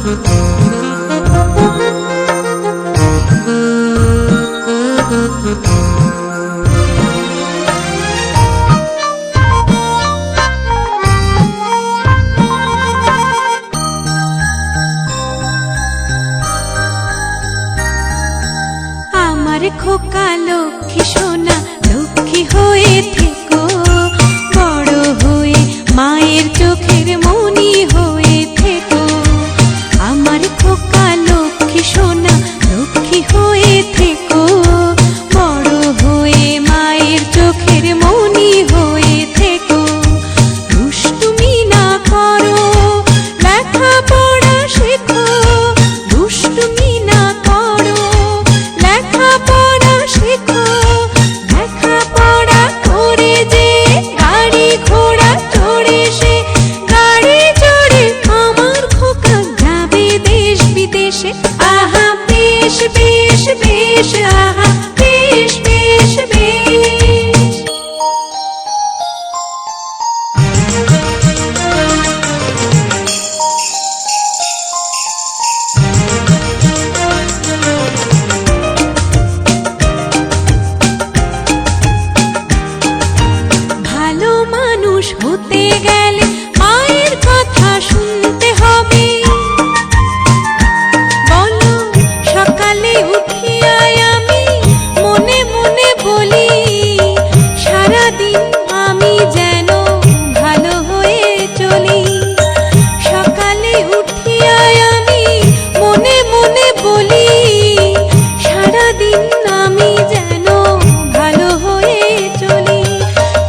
আমার খোকা লক্ষ্মী সোনা, লক্ষ্মী হয়ে থেকো, বড় হয়ে মায়ের চোখের মনি হয়ে থেকো। আমার খোকা লক্ষ্মী সোনা, লক্ষ্মী হয়ে থেকো, বড় হয়ে মায়ের চোখের মনি হয়ে থেকো। দুষ্টুমি না করো, লেখাপড়া শেখো, দুষ্টুমি না করো, লেখাপড়া শেখো। লেখাপড়া করে যে গাড়ি ঘোড়া চড়ে, সে গাড়ি চড়ে আমার খোকা যাবে দেশ বিদেশে। আহা বেশ বেশ বেশ, আহা বেশ বেশ বেশ। ভালো মানুষ হতে গেলে মায়ের কথা শুনতে হবে। বলো সকালে উঠিয়াই আমি মনে মনে বলি, সারাদিন আমি যেন ভালো হয়ে চলি। সকালে উঠিয়াই আমি মনে মনে বলি, সারাদিন আমি যেন ভালো হয়ে চলি।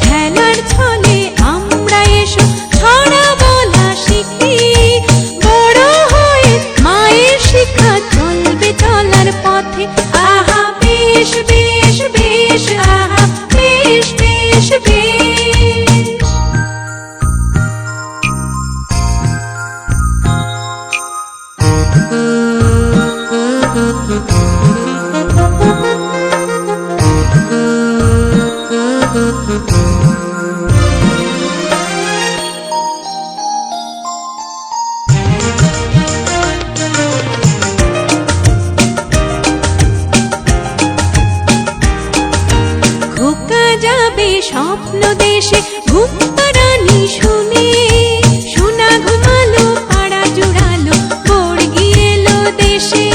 খেলার ছলে আমরা এসো ছড়া বলা শিখি, বড় হয়ে মায়ের শিক্ষা চলবে চলার পথে। আহা বেশ বেশ বেশ, আহা বেশ বেশ বেশ। খোকা যাবে স্বপ্ন দেশে, ঘুম পাড়ানি শুনে, সোনা ঘুমালো পাড়া জুড়ালো, বর্গি এলো দেশে।